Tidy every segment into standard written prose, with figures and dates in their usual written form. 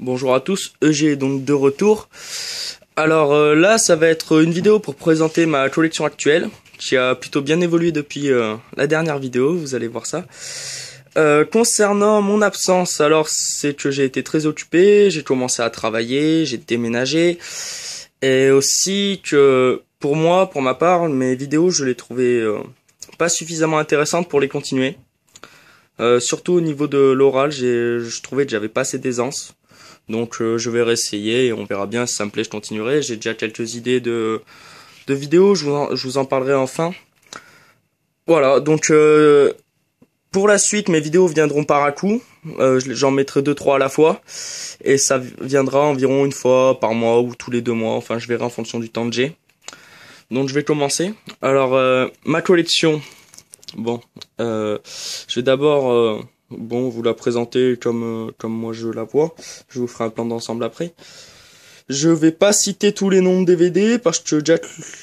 Bonjour à tous, EG est donc de retour. Alors là, ça va être une vidéo pour présenter ma collection actuelle, qui a plutôt bien évolué depuis la dernière vidéo, vous allez voir ça. Concernant mon absence, alors c'est que j'ai été très occupé, j'ai commencé à travailler, j'ai déménagé, et aussi que pour moi, pour ma part, mes vidéos, je les trouvais pas suffisamment intéressantes pour les continuer. Surtout au niveau de l'oral, je trouvais que j'avais pas assez d'aisance. Donc je vais réessayer et on verra bien si ça me plaît, je continuerai. J'ai déjà quelques idées de vidéos, je vous en parlerai enfin. Voilà, donc pour la suite, mes vidéos viendront par à coup. J'en mettrai 2-3 à la fois. Et ça viendra environ une fois par mois ou tous les 2 mois. Enfin, je verrai en fonction du temps que j'ai. Donc je vais commencer. Alors, ma collection. Bon, je vais d'abord... vous la présenter comme moi je la vois. Je vous ferai un plan d'ensemble après. Je vais pas citer tous les noms de DVD parce que déjà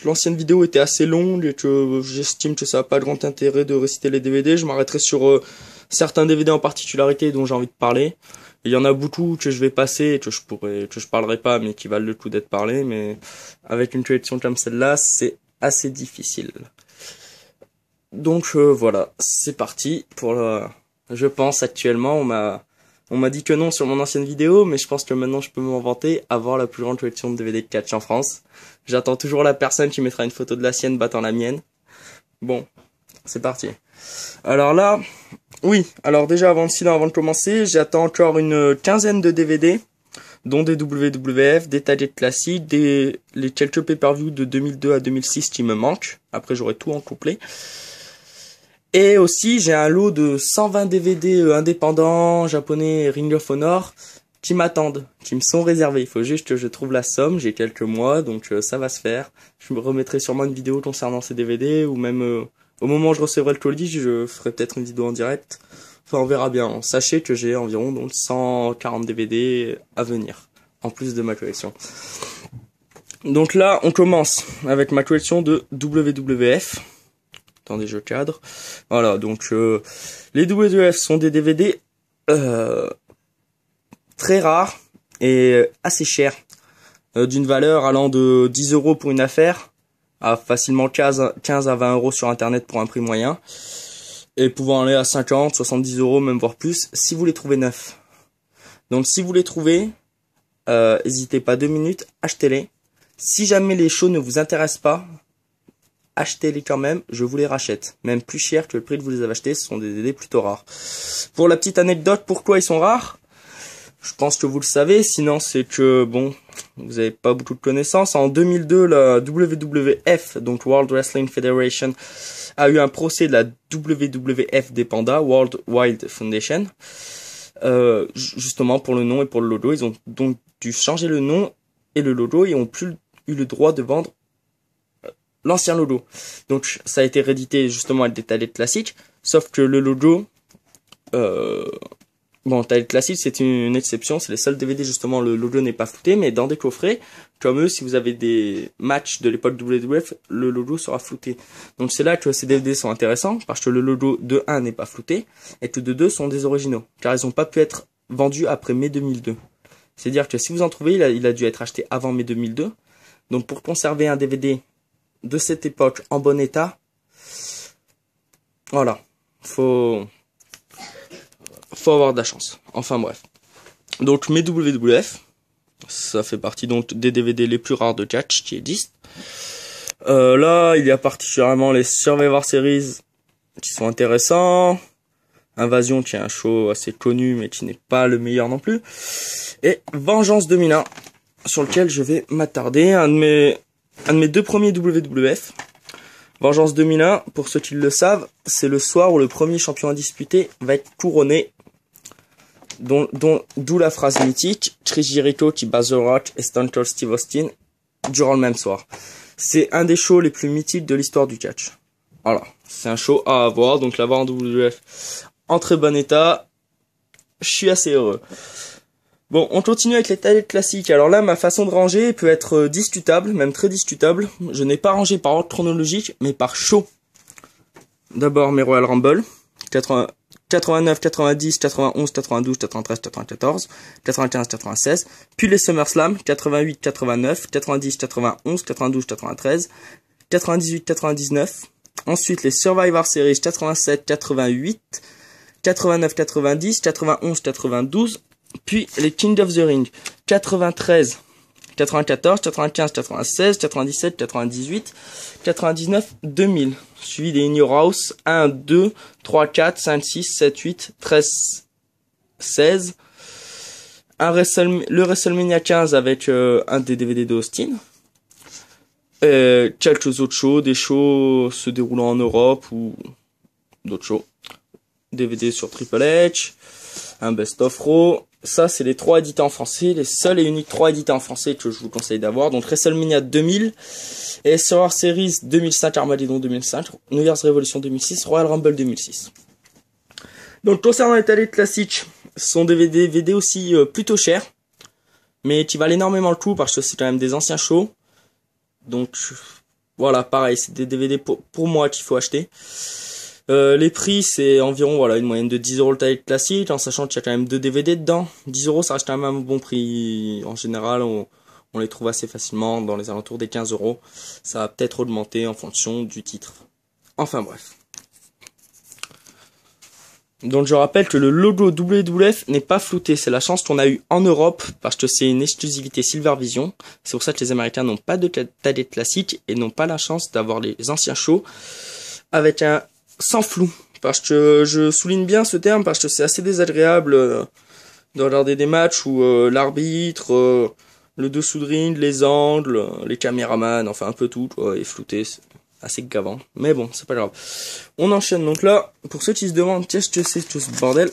l'ancienne vidéo était assez longue et que j'estime que ça n'a pas grand intérêt de réciter les DVD. Je m'arrêterai sur certains DVD en particularité dont j'ai envie de parler. Il y en a beaucoup que je vais passer et que je parlerai pas mais qui valent le coup d'être parlé. Mais avec une collection comme celle-là, c'est assez difficile. Donc voilà, c'est parti pour la... Je pense actuellement, on m'a dit que non sur mon ancienne vidéo, mais je pense que maintenant je peux m'en vanter, avoir la plus grande collection de DVD de catch en France. J'attends toujours la personne qui mettra une photo de la sienne battant la mienne. Bon, c'est parti. Alors là, oui, alors déjà avant de commencer, j'attends encore une quinzaine de DVD, dont des WWF, des targets classiques, les quelques pay-per-view de 2002 à 2006 qui me manquent. Après j'aurai tout en couplet. Et aussi, j'ai un lot de 120 DVD indépendants, japonais, Ring of Honor, qui m'attendent, qui me sont réservés. Il faut juste que je trouve la somme, j'ai quelques mois, donc ça va se faire. Je me remettrai sûrement une vidéo concernant ces DVD, ou même au moment où je recevrai le colis, je ferai peut-être une vidéo en direct. Enfin, on verra bien. Sachez que j'ai environ donc 140 DVD à venir, en plus de ma collection. Donc là, on commence avec ma collection de WWF. Attendez, je cadre. Voilà, donc les WWF sont des DVD très rares et assez chers, d'une valeur allant de 10 € pour une affaire à facilement 15 à 20 € sur internet pour un prix moyen, et pouvant aller à 50, 70 €, même voire plus, si vous les trouvez neufs. Donc si vous les trouvez, n'hésitez pas 2 minutes, achetez-les. Si jamais les shows ne vous intéressent pas, achetez-les quand même, je vous les rachète. Même plus cher que le prix que vous les avez achetés, ce sont des DVD plutôt rares. Pour la petite anecdote, pourquoi ils sont rares? Je pense que vous le savez, sinon c'est que, bon, vous n'avez pas beaucoup de connaissances. En 2002, la WWF, donc World Wrestling Federation, a eu un procès de la WWF des Pandas, World Wild Foundation, justement pour le nom et pour le logo. Ils ont donc dû changer le nom et le logo et ont plus eu le droit de vendre l'ancien logo. Donc ça a été réédité justement avec des talets classiques, sauf que le logo, talet classique c'est une exception, c'est les seuls DVD justement le logo n'est pas flouté, mais dans des coffrets comme eux, si vous avez des matchs de l'époque WWF, le logo sera flouté. Donc c'est là que ces DVD sont intéressants, parce que le logo de 1 n'est pas flouté, et que de 2 sont des originaux, car ils n'ont pas pu être vendus après mai 2002. C'est-à-dire que si vous en trouvez, il a dû être acheté avant mai 2002, donc pour conserver un DVD de cette époque en bon état, voilà, faut avoir de la chance. Enfin bref. Donc mes WWF, ça fait partie donc des DVD les plus rares de catch qui existent. Là, il y a particulièrement les Survivor Series qui sont intéressants. Invasion qui est un show assez connu mais qui n'est pas le meilleur non plus. Et Vengeance 2001 sur lequel je vais m'attarder, un de mes 2 premiers WWF. Vengeance 2001, pour ceux qui le savent, c'est le soir où le premier champion indisputé va être couronné, d'où la phrase mythique, Chris Jericho qui bat The Rock et Stone Cold Steve Austin durant le même soir. C'est un des shows les plus mythiques de l'histoire du catch. Voilà, c'est un show à avoir, donc l'avoir en WWF en très bon état, je suis assez heureux. Bon, on continue avec les talets classiques. Alors là, ma façon de ranger peut être discutable, même très discutable. Je n'ai pas rangé par ordre chronologique, mais par show. D'abord mes Royal Rumble, 89, 90, 91, 92, 93, 94, 95, 96, puis les SummerSlam, 88, 89, 90, 91, 92, 93, 98, 99, ensuite les Survivor Series 87, 88, 89, 90, 91, 92, puis les King of the Ring, 93, 94, 95, 96, 97, 98, 99, 2000. Suivi des In Your House, 1, 2, 3, 4, 5, 6, 7, 8, 13, 16. Le WrestleMania 15 avec un des DVD d'Austin. Quelques autres shows, des shows se déroulant en Europe ou d'autres shows. DVD sur Triple H, un Best of Raw. Ça, c'est les 3 édités en français, les seuls et uniques 3 édités en français que je vous conseille d'avoir. Donc WrestleMania 2000, et Survivor Series 2005, Armageddon 2005, New Year's Revolution 2006, Royal Rumble 2006. Donc concernant les télés classiques, ce sont des DVD aussi plutôt chers, mais qui valent énormément le coup parce que c'est quand même des anciens shows. Donc voilà, pareil, c'est des DVD pour moi qu'il faut acheter. Les prix, c'est environ voilà une moyenne de 10 € le taille classique, en sachant qu'il y a quand même 2 DVD dedans. 10 €, ça reste quand même un bon prix. En général, on les trouve assez facilement dans les alentours des 15 €. Ça va peut-être augmenter en fonction du titre. Enfin bref. Donc je rappelle que le logo WWF n'est pas flouté. C'est la chance qu'on a eu en Europe parce que c'est une exclusivité Silvervision. C'est pour ça que les Américains n'ont pas de taille classique et n'ont pas la chance d'avoir les anciens shows avec un sans flou, parce que je souligne bien ce terme parce que c'est assez désagréable de regarder des matchs où l'arbitre, le dessous de ring, les angles, les caméramans, enfin un peu tout est flouté, c'est assez gavant, mais bon, c'est pas grave. On enchaîne. Donc là, pour ceux qui se demandent qu'est-ce que c'est tout ce bordel,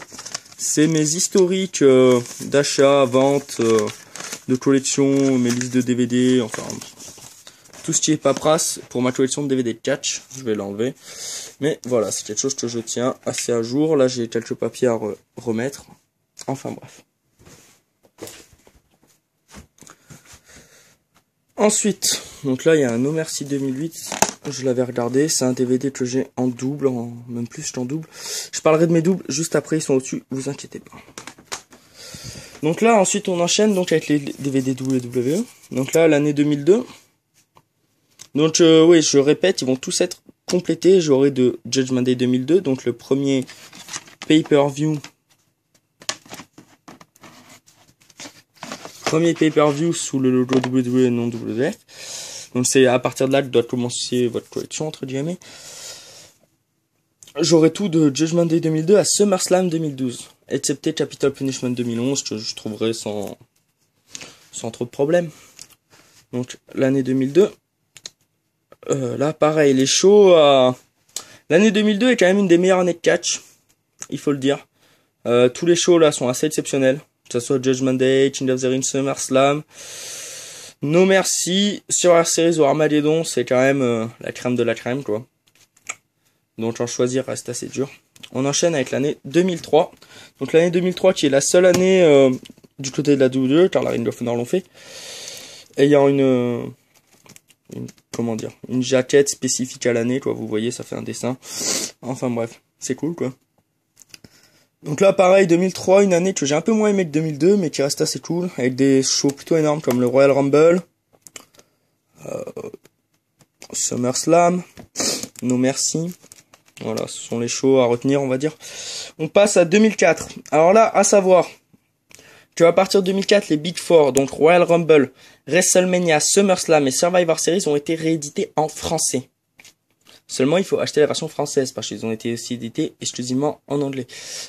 c'est mes historiques d'achat, vente, de collection, mes listes de DVD, enfin tout ce qui est paperasse pour ma collection de DVD de catch. Je vais l'enlever. Mais voilà, c'est quelque chose que je tiens assez à jour. Là, j'ai quelques papiers à remettre. Enfin bref. Ensuite, donc là, il y a un No Mercy 2008. Je l'avais regardé. C'est un DVD que j'ai en double, même plus qu'en double. Je parlerai de mes doubles juste après, ils sont au-dessus. Vous inquiétez pas. Donc là, ensuite, on enchaîne donc avec les DVD WWE. Donc là, l'année 2002. Donc oui, je répète, ils vont tous être complétés. J'aurai de Judgment Day 2002, donc le premier pay-per-view. Premier pay-per-view sous le logo WWE et non WWF. Donc c'est à partir de là que doit commencer votre collection, entre guillemets. J'aurai tout de Judgment Day 2002 à SummerSlam 2012. Excepté Capital Punishment 2011, que je trouverai sans trop de problèmes. Donc l'année 2002. Là, pareil, les shows. L'année 2002 est quand même une des meilleures années de catch, il faut le dire. Tous les shows là sont assez exceptionnels, que ce soit Judgment Day, King of the Ring, SummerSlam, No Mercy, Survivor Series ou Armageddon, c'est quand même la crème de la crème, quoi. Donc en choisir reste assez dur. On enchaîne avec l'année 2003. Donc l'année 2003 qui est la seule année du côté de la WWE, car la Ring of Honor l'ont fait, ayant une jaquette spécifique à l'année, quoi. Vous voyez, ça fait un dessin. Enfin bref, c'est cool, quoi. Donc là, pareil, 2003, une année que j'ai un peu moins aimé que 2002, mais qui reste assez cool, avec des shows plutôt énormes comme le Royal Rumble, SummerSlam, No Mercy. Voilà, ce sont les shows à retenir, on va dire. On passe à 2004. Alors là, à savoir que à partir de 2004, les Big Four, donc Royal Rumble, WrestleMania, SummerSlam et Survivor Series ont été réédités en français. Seulement, il faut acheter la version française parce qu'ils ont été aussi édités exclusivement en anglais.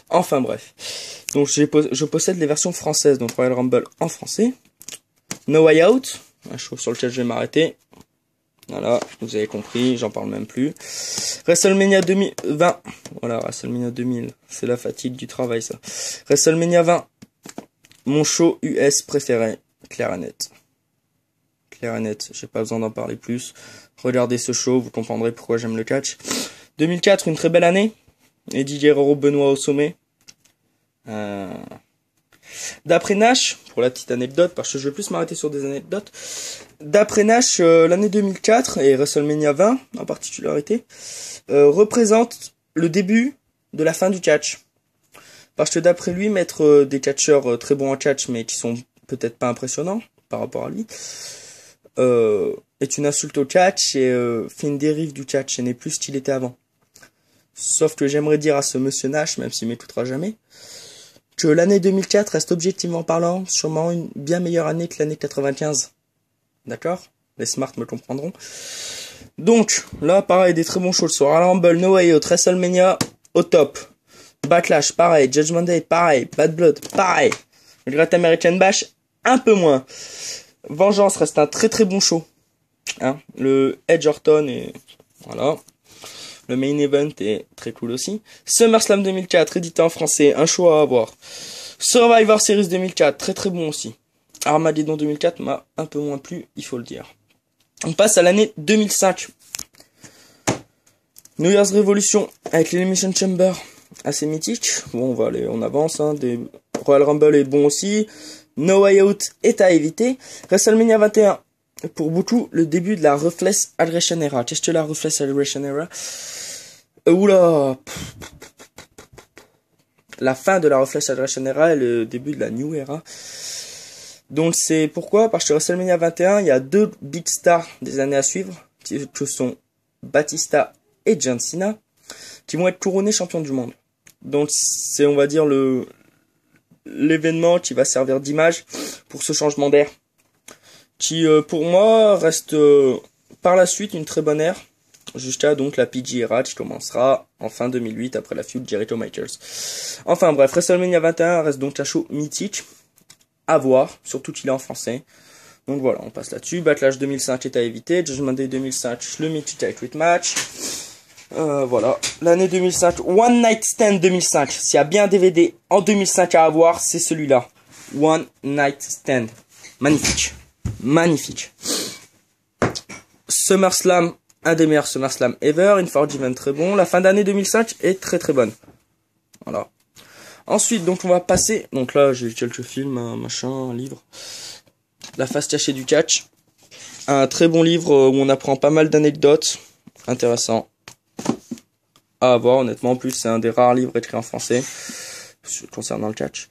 Enfin bref. Donc je possède les versions françaises, donc Royal Rumble en français. No Way Out, un show sur lequel je vais m'arrêter. Voilà, vous avez compris, j'en parle même plus. WrestleMania 2020. Voilà, WrestleMania 2000. C'est la fatigue du travail, ça. WrestleMania 20. Mon show US préféré. Clair et net. Clair et net, j'ai pas besoin d'en parler plus. Regardez ce show, vous comprendrez pourquoi j'aime le catch. 2004, une très belle année. Eddie Guerrero, Benoît au sommet. D'après Nash, pour la petite anecdote, parce que je vais plus m'arrêter sur des anecdotes. D'après Nash, l'année 2004 et WrestleMania 20 en particularité, représente le début de la fin du catch. Parce que d'après lui, mettre des catcheurs très bons en catch, mais qui sont peut-être pas impressionnants par rapport à lui, est une insulte au catch et fait une dérive du catch et n'est plus ce qu'il était avant. Sauf que j'aimerais dire à ce monsieur Nash, même s'il m'écoutera jamais, que l'année 2004 reste objectivement parlant sûrement une bien meilleure année que l'année 95. D'accord? Les smart me comprendront. Donc, là, pareil, des très bons shows. Sur Royal Rumble, No Way Out, WrestleMania, au top. Backlash, pareil. Judgment Day, pareil. Bad Blood, pareil. Le Great American Bash, un peu moins. Vengeance reste un très très bon show. Hein, le Edge Orton et voilà. Le main event est très cool aussi. SummerSlam 2004, édité en français, un show à avoir. Survivor Series 2004, très très bon aussi. Armageddon 2004 m'a un peu moins plu, il faut le dire. On passe à l'année 2005. New Year's Revolution avec l'Elimination Chamber, assez mythique. Bon, on va aller, on avance. Hein. Des Royal Rumble est bon aussi. No Way Out est à éviter. WrestleMania 21. Pour beaucoup, le début de la Ruthless Aggression Era. Qu'est-ce que la Ruthless Aggression Era? Oula. La fin de la Ruthless Aggression Era et le début de la New Era. Donc c'est pourquoi? Parce que WrestleMania 21, il y a deux big stars des années à suivre, que sont Batista et John Cena, qui vont être couronnés champions du monde. Donc c'est, on va dire, l'événement qui va servir d'image pour ce changement d'air. Qui, pour moi, reste par la suite une très bonne ère, jusqu'à donc la PG era qui commencera en fin 2008 après la feud Jericho Michaels. Enfin bref, WrestleMania 21 reste donc un show mythique à voir, surtout qu'il est en français. Donc voilà, on passe là-dessus. Backlash 2005 est à éviter. Judgment Day 2005, le mythique Heavyweight match. Voilà, l'année 2005, One Night Stand 2005. S'il y a bien un DVD en 2005 à avoir, c'est celui-là. One Night Stand. Magnifique. Magnifique. SummerSlam, un des meilleurs SummerSlam ever. Unforgiven très bon. La fin d'année 2005 est très très bonne. Voilà. Ensuite, donc on va passer. Donc là, j'ai quelques films, machin, un livre. La face cachée du catch. Un très bon livre où on apprend pas mal d'anecdotes. Intéressant. À avoir, honnêtement. En plus, c'est un des rares livres écrits en français concernant le catch.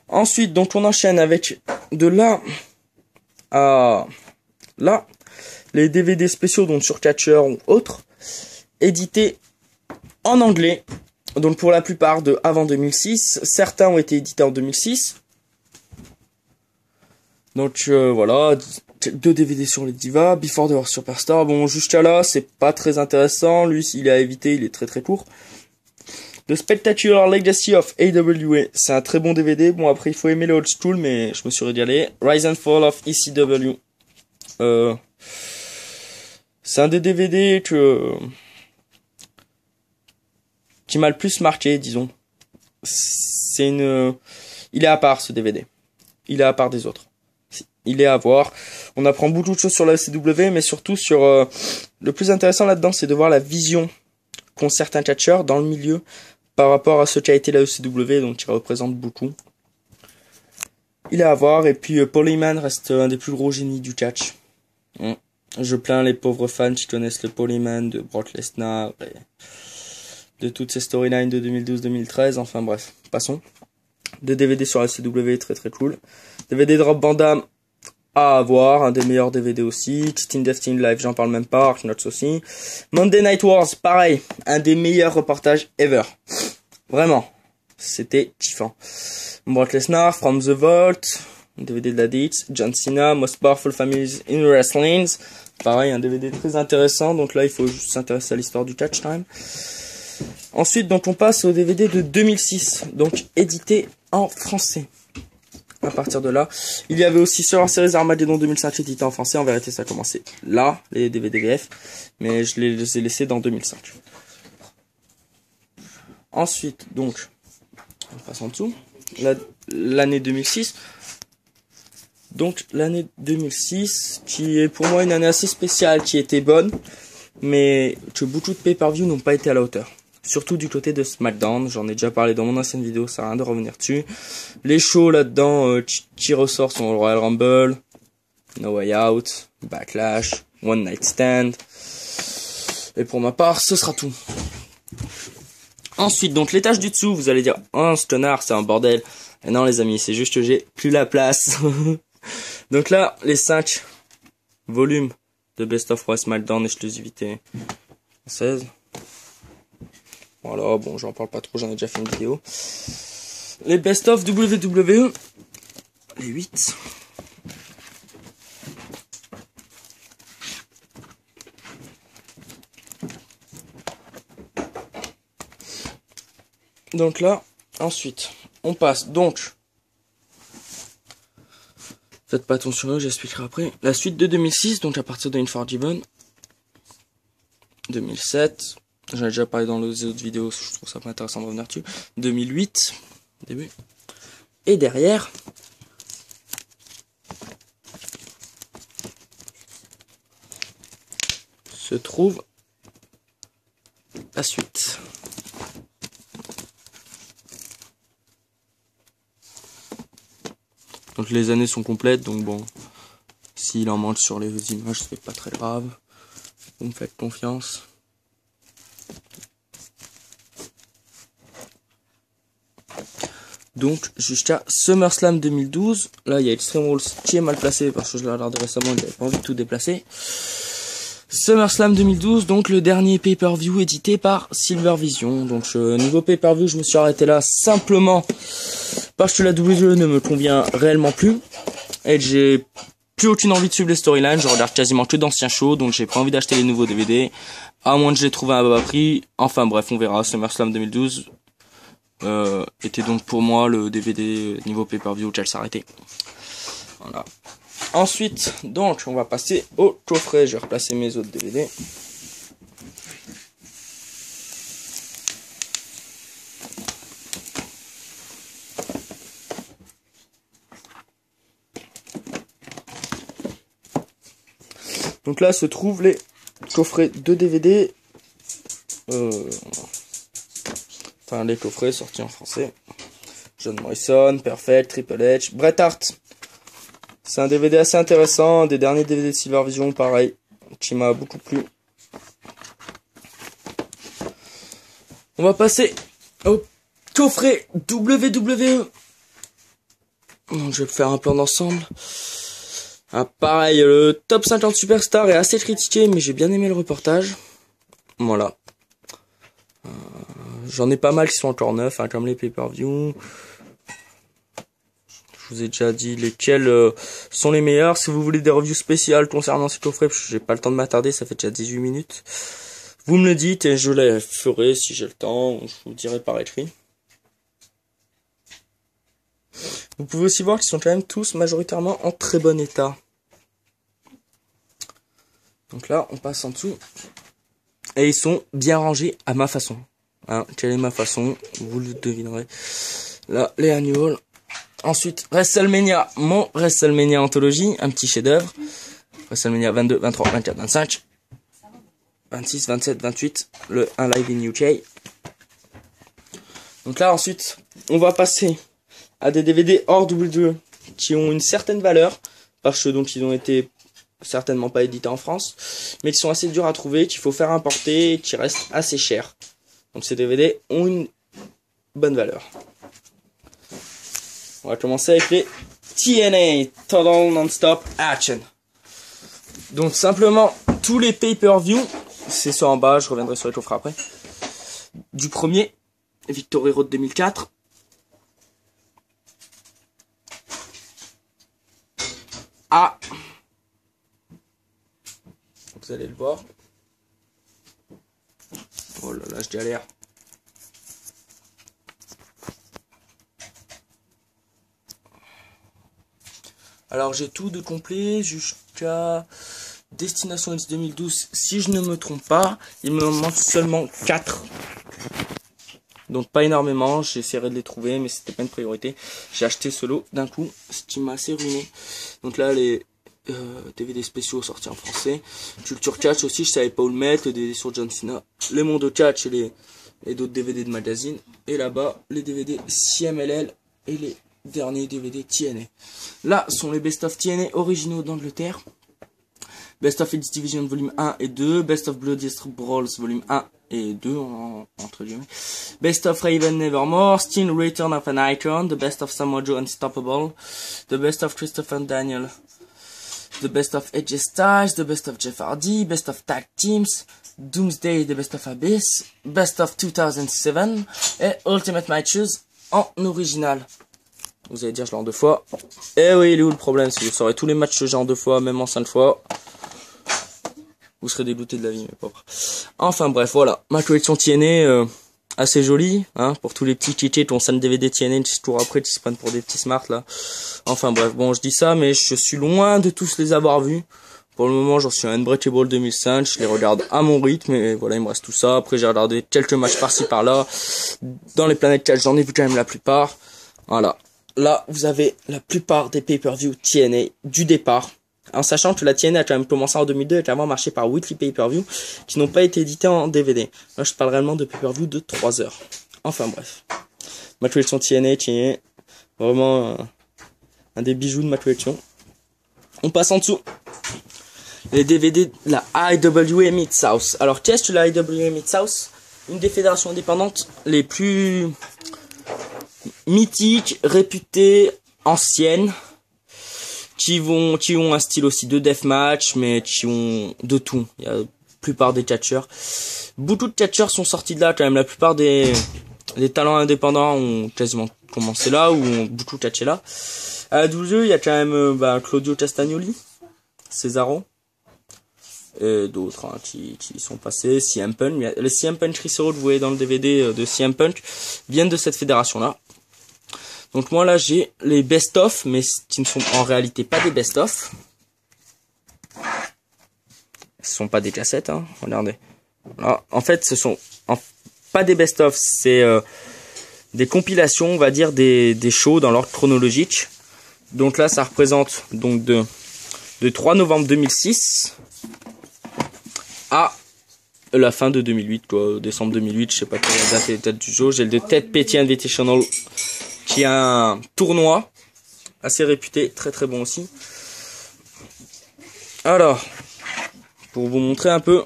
Ensuite, donc on enchaîne avec de là à là, les DVD spéciaux donc sur Catcher ou autres, édités en anglais, donc pour la plupart de avant 2006, certains ont été édités en 2006, donc voilà, 2 DVD sur les divas, Before the World Superstar, bon jusqu'à là c'est pas très intéressant, lui il est à éviter, il est très très court. The Spectacular Legacy of AWA, c'est un très bon DVD. Bon, après, il faut aimer le old school, mais je me suis régalé. Rise and Fall of ECW. C'est un des DVD qui m'a le plus marqué, disons. Il est à part, ce DVD. Il est à part des autres. Il est à voir. On apprend beaucoup de choses sur la ECW, mais surtout sur, le plus intéressant là-dedans, c'est de voir la vision qu'ont certains catcheurs dans le milieu par rapport à ce qu'a été la ECW, donc qui représente beaucoup. Il est à voir, et puis Paul Heyman reste un des plus gros génies du catch. Je plains les pauvres fans qui connaissent le Paul Heyman de Brock Lesnar, et de toutes ces storylines de 2012-2013, enfin bref, passons. 2 DVD sur la ECW, très très cool. DVD de Rob Van Dam à avoir, un des meilleurs DVD aussi. Team Destiny Live, j'en parle même pas, Arknots aussi. Monday Night Wars, pareil, un des meilleurs reportages ever. Vraiment, c'était kiffant. Brock Lesnar, From the Vault, DVD de la DX, John Cena, Most Powerful Families in Wrestling, pareil, un DVD très intéressant, donc là il faut juste s'intéresser à l'histoire du catch quand même. Ensuite, donc on passe au DVD de 2006, donc édité en français. À partir de là, il y avait aussi sur la série Armageddon 2005 édité en français. En vérité, ça a commencé là, les DVD VF, mais je les ai laissés dans 2005. Ensuite, donc, on passe en dessous, l'année 2006. Donc, l'année 2006, qui est pour moi une année assez spéciale, qui était bonne, mais que beaucoup de pay-per-view n'ont pas été à la hauteur. Surtout du côté de SmackDown, j'en ai déjà parlé dans mon ancienne vidéo, ça sert à rien de revenir dessus. Les shows là-dedans qui ressortent sont le Royal Rumble, No Way Out, Backlash, One Night Stand. Et pour ma part, ce sera tout. Ensuite, donc l'étage du dessous, vous allez dire, oh ce connard, c'est un bordel. Et non les amis, c'est juste que j'ai plus la place. Donc là, les 5 volumes de Best of Raw SmackDown exclusivité 16. Voilà, bon, j'en parle pas trop, j'en ai déjà fait une vidéo. Les Best of WWE, les 8. Donc là, ensuite, on passe donc. Faites pas attention, j'expliquerai après. La suite de 2006, donc à partir de Unforgiven. 2007, j'en ai déjà parlé dans les autres vidéos, je trouve ça pas intéressant de revenir dessus. 2008, début. Et derrière, se trouve la suite. Donc les années sont complètes, donc bon, s'il en manque sur les images, c'est pas très grave. Vous me faites confiance. Donc jusqu'à SummerSlam 2012, là il y a Extreme Rules qui est mal placé parce que je l'ai regardé récemment, il n'avait pas envie de tout déplacer. SummerSlam 2012, donc le dernier pay-per-view édité par Silver Vision. Donc niveau pay-per-view, je me suis arrêté là simplement parce que la WWE ne me convient réellement plus et j'ai plus aucune envie de suivre les storylines. Je regarde quasiment que d'anciens shows, donc j'ai pas envie d'acheter les nouveaux DVD à moins que je les trouve à un bas prix. Enfin bref, on verra. SummerSlam 2012 était donc pour moi le DVD niveau pay-per-view qui allait s'arrêter. Voilà. Ensuite, donc, on va passer au coffret. Je vais replacer mes autres DVD. Donc là se trouvent les coffrets de DVD. Enfin, les coffrets sortis en français. John Morrison, Perfect, Triple H, Bret Hart. C'est un DVD assez intéressant, des derniers DVD de Silver Vision, pareil, qui m'a beaucoup plu. On va passer au coffret WWE. Je vais faire un plan d'ensemble. Ah, pareil, le top 50 Superstar est assez critiqué, mais j'ai bien aimé le reportage. Voilà. J'en ai pas mal qui sont encore neufs, hein, comme les pay-per-view. Je vous ai déjà dit lesquels sont les meilleurs. Si vous voulez des reviews spéciales concernant ces coffrets, parce que j'ai pas le temps de m'attarder, ça fait déjà 18 minutes. Vous me le dites et je les ferai si j'ai le temps. Je vous dirai par écrit. Vous pouvez aussi voir qu'ils sont quand même tous majoritairement en très bon état. Donc là, on passe en dessous. Et ils sont bien rangés à ma façon. Hein, quelle est ma façon? Vous le devinerez. Là, les annuals. Ensuite, WrestleMania, mon WrestleMania Anthologie, un petit chef-d'œuvre. WrestleMania 22, 23, 24, 25, 26, 27, 28, le 1 live in UK. Donc là, ensuite, on va passer à des DVD hors WWE qui ont une certaine valeur, parce que donc ils ont été certainement pas édités en France, mais qui sont assez durs à trouver, qu'il faut faire importer, qui restent assez chers. Donc ces DVD ont une bonne valeur. On va commencer avec les TNA, Total Non-Stop Action. Donc simplement, tous les pay-per-view, c'est ça en bas, je reviendrai sur les coffrets après. Du premier, Victory Road 2004. À, vous allez le voir. Oh là là, je galère. Alors j'ai tout de complet jusqu'à Destination X 2012. Si je ne me trompe pas, il me manque seulement 4. Donc pas énormément, j'essaierai de les trouver, mais c'était pas une priorité. J'ai acheté ce lot d'un coup, ce qui m'a assez ruiné. Donc là les DVD spéciaux sortis en français. Culture Catch aussi, je savais pas où le mettre, le DVD sur John Cena. Le Mondo Catch et d'autres DVD de magazine. Et là-bas, les DVD CMLL et les derniers DVD TNA. Là sont les Best of TNA originaux d'Angleterre. Best of X Division volume 1 et 2, Best of Bloodiest Brawls volume 1 et 2 entre guillemets, Best of Raven Nevermore, Still Return of an Icon, The Best of Samoa Joe Unstoppable, The Best of Christopher Daniel, The Best of AJ Styles, The Best of Jeff Hardy, Best of Tag Teams, Doomsday, The Best of Abyss, Best of 2007 et Ultimate Matches en original. Vous allez dire je l'ai en 2 fois. Eh oui, il est où le problème? Si vous saurez tous les matchs que j'ai en 2 fois, même en 5 fois, vous serez dégoûté de la vie, mes pauvres. Enfin bref, voilà, ma collection TNA, assez jolie, hein, pour tous les petits chichis, ton scène DVD TNA, tour après, qui se prennent pour des petits smarts, là. Enfin bref, bon, je dis ça, mais je suis loin de tous les avoir vus. Pour le moment, j'en suis à Unbreakable 2005, je les regarde à mon rythme, et voilà, il me reste tout ça. Après, j'ai regardé quelques matchs par-ci, par-là. Dans les planètes 4, j'en ai vu quand même la plupart. Voilà. Là, vous avez la plupart des pay-per-view TNA du départ. En sachant que la TNA a quand même commencé en 2002 et clairement marché par weekly pay-per-view qui n'ont pas été édités en DVD. Là, je parle réellement de pay-per-view de 3 heures. Enfin bref. Ma collection TNA qui est vraiment un des bijoux de ma collection. On passe en dessous. Les DVD, la IWA Mid-South. Alors, qu'est-ce que la IWA Mid-South? Une des fédérations indépendantes les plus mythiques, réputées, anciennes, qui ont un style aussi de deathmatch, mais qui ont de tout. Il y a la plupart des catcheurs. Beaucoup de catcheurs sont sortis de là, quand même. La plupart des talents indépendants ont quasiment commencé là, ou ont beaucoup catché là. À la 12, il y a quand même Claudio Castagnoli, Cesaro, et d'autres hein, qui sont passés. CM Punk. Les CM Punk Crisero que vous voyez dans le DVD de CM Punk viennent de cette fédération-là. Donc moi là j'ai les best-of, mais qui ne sont en réalité pas des best-of. Ce sont pas des cassettes, hein, regardez. Là, en fait ce sont pas des best-of, c'est des compilations, on va dire, des shows dans l'ordre chronologique. Donc là ça représente donc de 3 novembre 2006 à la fin de 2008, quoi, décembre 2008, je sais pas quelle est la date et la date du jour. J'ai le de Ted Petty Invitational, qui a un tournoi assez réputé, très très bon aussi. Alors, pour vous montrer un peu,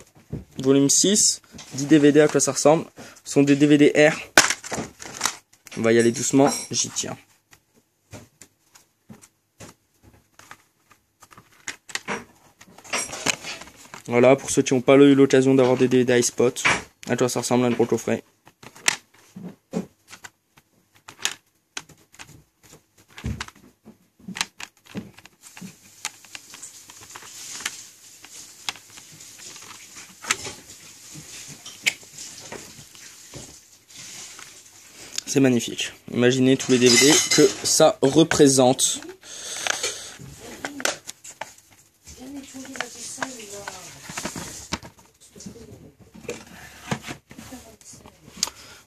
volume 6, 10 DVD à quoi ça ressemble. Ce sont des DVD R. On va y aller doucement, j'y tiens. Voilà, pour ceux qui n'ont pas eu l'occasion d'avoir des DVD iSpot, à quoi ça ressemble un gros coffret. C'est magnifique. Imaginez tous les DVD que ça représente.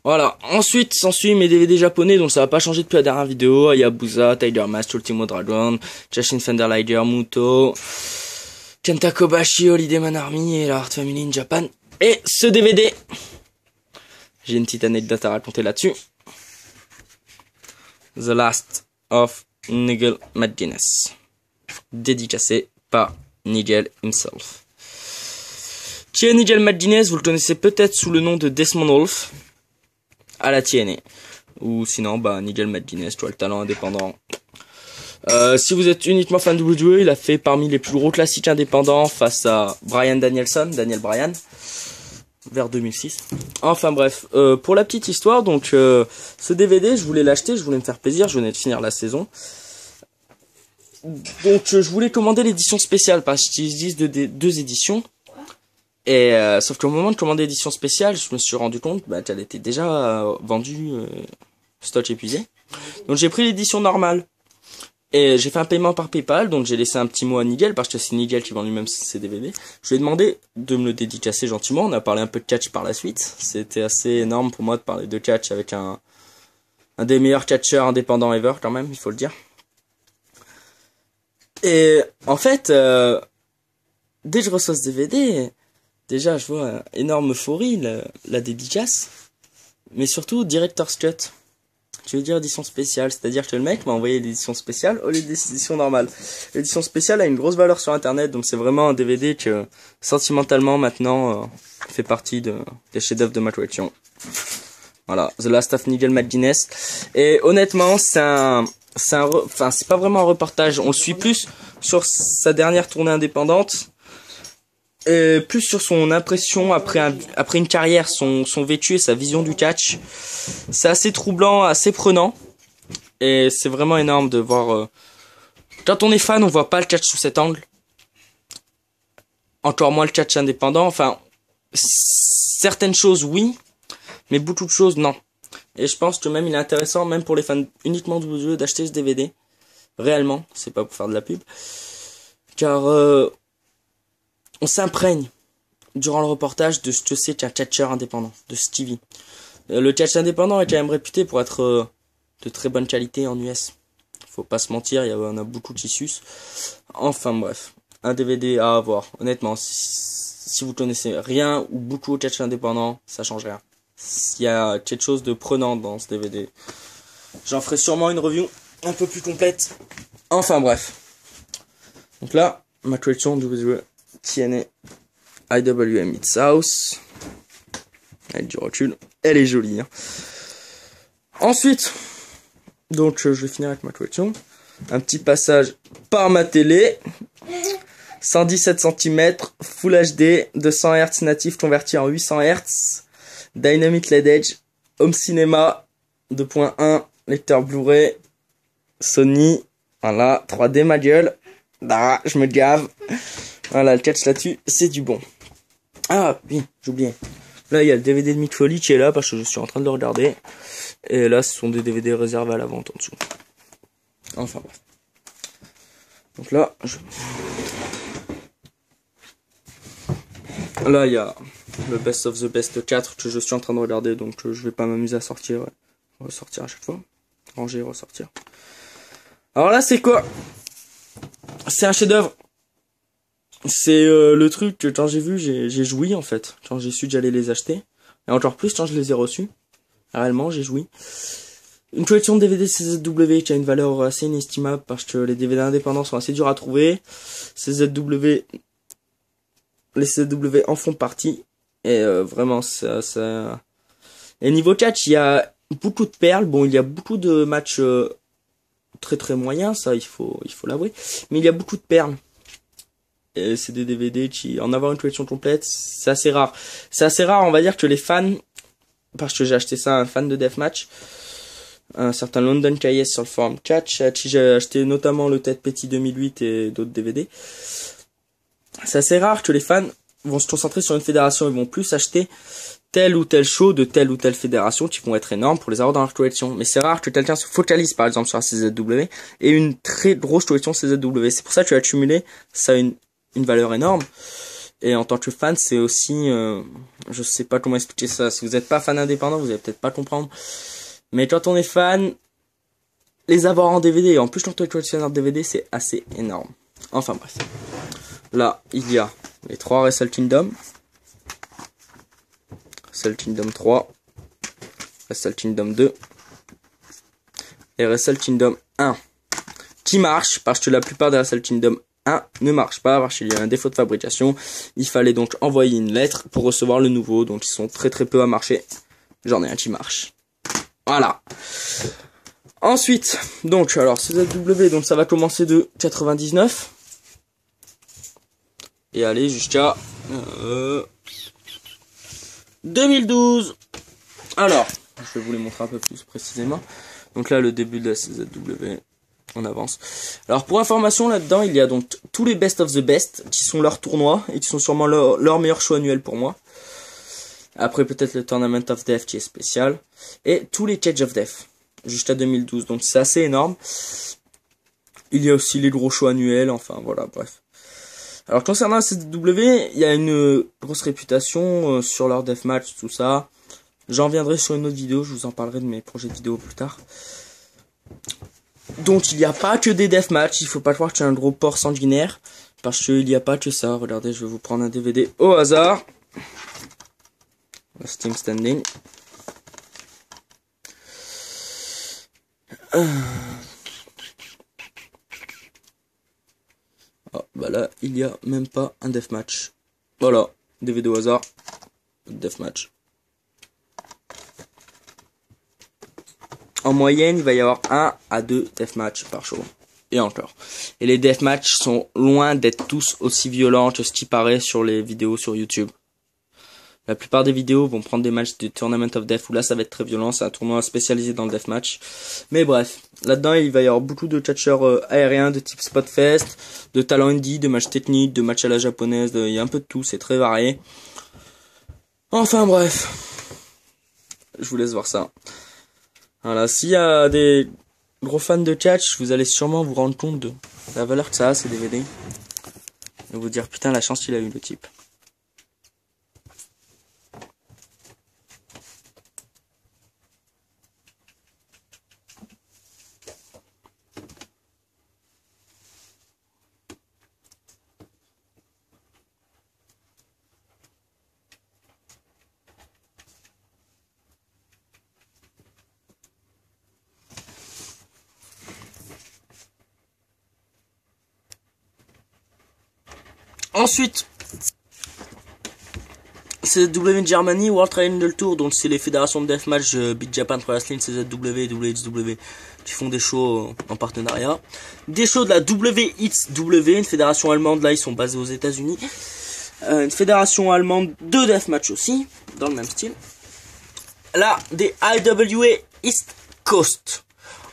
Voilà. Ensuite, s'ensuit mes DVD japonais, donc ça va pas changer depuis la dernière vidéo. Hayabusa, Tiger Mask, Ultimo Dragon, Jashin Thunder Liger, Muto, Kenta Kobashi, Holiday Man Army et la Heart Family in Japan. Et ce DVD, j'ai une petite anecdote à raconter là-dessus. The Last of Nigel McGuinness, dédicacé par Nigel himself. Qui est Nigel McGuinness? Vous le connaissez peut-être sous le nom de Desmond Wolf à la TNA, ou sinon Nigel McGuinness, le talent indépendant. Si vous êtes uniquement fan de WWE, il a fait parmi les plus gros classiques indépendants face à Bryan Danielson, Daniel Bryan, vers 2006. Enfin bref, pour la petite histoire, donc ce DVD, je voulais l'acheter, je voulais me faire plaisir, je venais de finir la saison. Donc je voulais commander l'édition spéciale parce qu'ils disent de 2 éditions. Et sauf qu'au moment de commander l'édition spéciale, je me suis rendu compte qu'elle était déjà vendue, stock épuisé. Donc j'ai pris l'édition normale. Et j'ai fait un paiement par PayPal, donc j'ai laissé un petit mot à Nigel, parce que c'est Nigel qui vend lui-même ses DVD. Je lui ai demandé de me le dédicacer gentiment, on a parlé un peu de catch par la suite. C'était assez énorme pour moi de parler de catch avec un des meilleurs catcheurs indépendants ever quand même, il faut le dire. Et en fait, dès que je reçois ce DVD, déjà je vois énorme euphorie, la dédicace, mais surtout Director's Cut, Tu veux dire édition spéciale, c'est-à-dire que le mec m'a envoyé l'édition spéciale au lieu de l'édition normale. L'édition spéciale a une grosse valeur sur internet, donc c'est vraiment un DVD que sentimentalement maintenant fait partie des chefs-d'œuvre de ma collection. Voilà, The Last of Nigel McGuinness. Et honnêtement, c'est pas vraiment un reportage, on le suit plus sur sa dernière tournée indépendante. Et plus sur son impression après une carrière, son vécu et sa vision du catch. C'est assez troublant, assez prenant. Et c'est vraiment énorme de voir... Quand on est fan, on voit pas le catch sous cet angle. Encore moins le catch indépendant. Enfin, certaines choses, oui. Mais beaucoup de choses, non. Et je pense que même il est intéressant, même pour les fans uniquement de jeu, d'acheter ce DVD. Réellement, c'est pas pour faire de la pub. Car... on s'imprègne durant le reportage de ce que c'est qu'un catcheur indépendant, de Stevie. Le catch indépendant est quand même réputé pour être de très bonne qualité en US. Faut pas se mentir, on a beaucoup de tissus. Enfin bref, un DVD à avoir. Honnêtement, si vous connaissez rien ou beaucoup au catch indépendant, ça change rien. Il y a quelque chose de prenant dans ce DVD. J'en ferai sûrement une review un peu plus complète. Enfin bref. Donc là, ma collection de TNA IWM It's House. Avec du recul. Elle est jolie. Hein. Ensuite, donc je vais finir avec ma collection. Un petit passage par ma télé. 117 cm, Full HD, 200 Hz natif converti en 800 Hz. Dynamic LED Edge, Home Cinema 2.1, lecteur Blu-ray, Sony. Voilà, 3D ma gueule. Ah, je me gave. Voilà, le catch là-dessus, c'est du bon. Ah, oui, j'oubliais. Là, il y a le DVD de Mick Foley qui est là parce que je suis en train de le regarder. Et là, ce sont des DVD réservés à la vente en dessous. Enfin, bref. Donc là, là, il y a le Best of the Best 4 que je suis en train de regarder. Donc, je vais pas m'amuser à sortir. Ouais. Ressortir à chaque fois. Ranger et ressortir. Alors là, c'est quoi? C'est un chef-d'œuvre. C'est le truc que quand j'ai vu, j'ai joui en fait. Quand j'ai su que j'allais les acheter. Et encore plus quand je les ai reçus. Réellement, j'ai joui. Une collection de DVD CZW qui a une valeur assez inestimable parce que les DVD indépendants sont assez durs à trouver. Les CZW en font partie. Et vraiment, ça... Et niveau catch, il y a beaucoup de perles. Bon, il y a beaucoup de matchs très très moyens, ça, il faut l'avouer. Mais il y a beaucoup de perles. Et c'est des DVD qui, en avoir une collection complète, c'est assez rare. C'est assez rare, on va dire, que les fans, parce que j'ai acheté ça à un fan de Deathmatch, un certain London KS sur le forum Catch, à qui j'ai acheté notamment le Ted Petty 2008 et d'autres DVD. C'est assez rare que les fans vont se concentrer sur une fédération, ils vont plus acheter tel ou tel show de telle ou telle fédération qui vont être énormes pour les avoir dans leur collection. Mais c'est rare que quelqu'un se focalise par exemple sur la CZW et une très grosse collection CZW. C'est pour ça que tu as accumulé ça a une valeur énorme. Et en tant que fan, c'est aussi... je sais pas comment expliquer ça. Si vous n'êtes pas fan indépendant, vous allez peut-être pas comprendre. Mais quand on est fan, les avoir en DVD, et en plus quand on est collectionneur de DVD, c'est assez énorme. Enfin bref. Là, il y a les 3 Wrestle Kingdom. Wrestle Kingdom 3. Wrestle Kingdom 2. Et Wrestle Kingdom 1. Qui marche, parce que la plupart des Wrestle Kingdom 1 ne marche pas parce qu'il y a un défaut de fabrication. Il fallait donc envoyer une lettre pour recevoir le nouveau. Donc ils sont très peu à marcher. J'en ai un qui marche. Voilà. Ensuite, donc, alors CZW, donc ça va commencer de 99. Et aller jusqu'à 2012. Alors, je vais vous les montrer un peu plus précisément. Donc là, le début de la CZW. On avance. Alors pour information là-dedans, il y a donc tous les Best of the Best qui sont leurs tournois et qui sont sûrement leur meilleur show annuel pour moi. Après peut-être le Tournament of Death qui est spécial. Et tous les Cage of Death jusqu'à 2012. Donc c'est assez énorme. Il y a aussi les gros shows annuels. Enfin voilà, bref. Alors concernant la CW, il y a une grosse réputation sur leur deathmatch, tout ça. J'en viendrai sur une autre vidéo. Je vous en parlerai de mes projets de vidéo plus tard. Donc il n'y a pas que des deathmatchs, il faut pas croire que c'est un gros porc sanguinaire, parce qu'il n'y a pas que ça. Regardez, je vais vous prendre un DVD au hasard. Last Team Standing. Ah, bah là, il y a même pas un deathmatch. Voilà, DVD au hasard. Deathmatch. En moyenne, il va y avoir 1 à 2 deathmatch par show. Et encore. Et les deathmatch sont loin d'être tous aussi violents que ce qui paraît sur les vidéos sur YouTube. La plupart des vidéos vont prendre des matchs de Tournament of Death où là ça va être très violent, c'est un tournoi spécialisé dans le deathmatch. Mais bref, là-dedans il va y avoir beaucoup de catcheurs aériens de type Spotfest, de talent indie, de matchs techniques, de matchs à la japonaise, il y a un peu de tout, c'est très varié. Enfin bref, je vous laisse voir ça. Voilà, s'il y a des gros fans de catch, vous allez sûrement vous rendre compte de la valeur que ça a ces DVD. Et vous dire putain la chance qu'il a eu le type. Ensuite, CZW Germany, World Triangle Tour, donc c'est les fédérations de deathmatch Big Japan Pro Wrestling, CZW et WXW qui font des shows en partenariat. Des shows de la WXW, une fédération allemande, là ils sont basés aux États-Unis. Une fédération allemande de deathmatch aussi, dans le même style. Là, des IWA East Coast.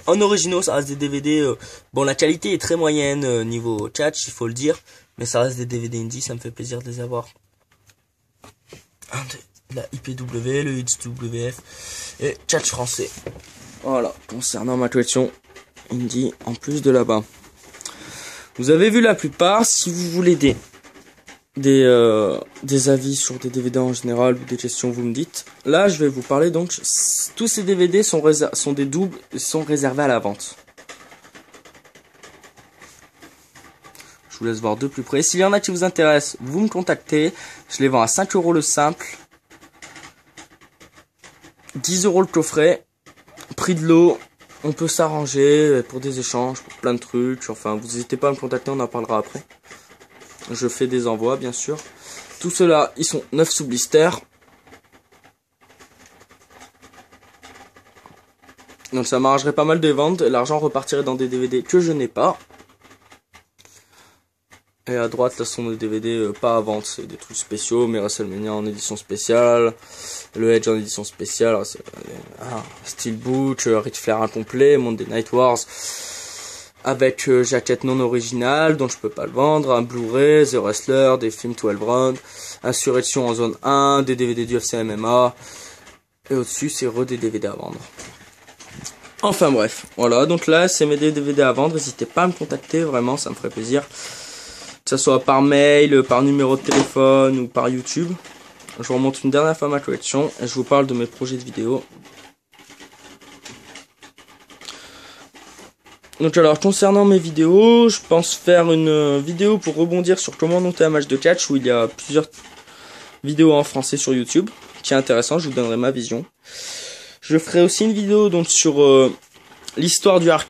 En originaux, ça reste des DVD. Bon, la qualité est très moyenne niveau catch, il faut le dire. Mais ça reste des DVD indie, ça me fait plaisir de les avoir. La IPW, le XWF et catch français. Voilà, concernant ma collection indie en plus de là-bas. Vous avez vu la plupart, si vous voulez des avis sur des DVD en général ou des questions, vous me dites. Là, je vais vous parler donc, tous ces DVD sont des doubles, sont réservés à la vente. Je vous laisse voir de plus près. S'il y en a qui vous intéressent, vous me contactez. Je les vends à 5 € le simple. 10 € le coffret. Prix de l'eau. On peut s'arranger pour des échanges, pour plein de trucs. Enfin, vous n'hésitez pas à me contacter, on en parlera après. Je fais des envois, bien sûr. Tout cela, ils sont 9 sous blister. Donc ça m'arrangerait pas mal de ventes. L'argent repartirait dans des DVD que je n'ai pas. Et à droite, là, sont des DVD pas à vente, c'est des trucs spéciaux, mais WrestleMania en édition spéciale, le Edge en édition spéciale, Steelbook, Ric Flair incomplet, Monday Night Wars, avec jaquette non originale, dont je peux pas le vendre, un Blu-ray, The Wrestler, des films 12 rounds, Insurrection en zone 1, des DVD du UFC MMA, et au-dessus, c'est des DVD à vendre. Enfin bref, voilà, donc là, c'est mes DVD à vendre, n'hésitez pas à me contacter, vraiment, ça me ferait plaisir. Que ce soit par mail, par numéro de téléphone ou par YouTube. Je vous remonte une dernière fois ma collection et je vous parle de mes projets de vidéo. Donc alors, concernant mes vidéos, je pense faire une vidéo pour rebondir sur comment monter un match de catch où il y a plusieurs vidéos en français sur YouTube qui est intéressant, je vous donnerai ma vision. Je ferai aussi une vidéo donc sur l'histoire du hardcore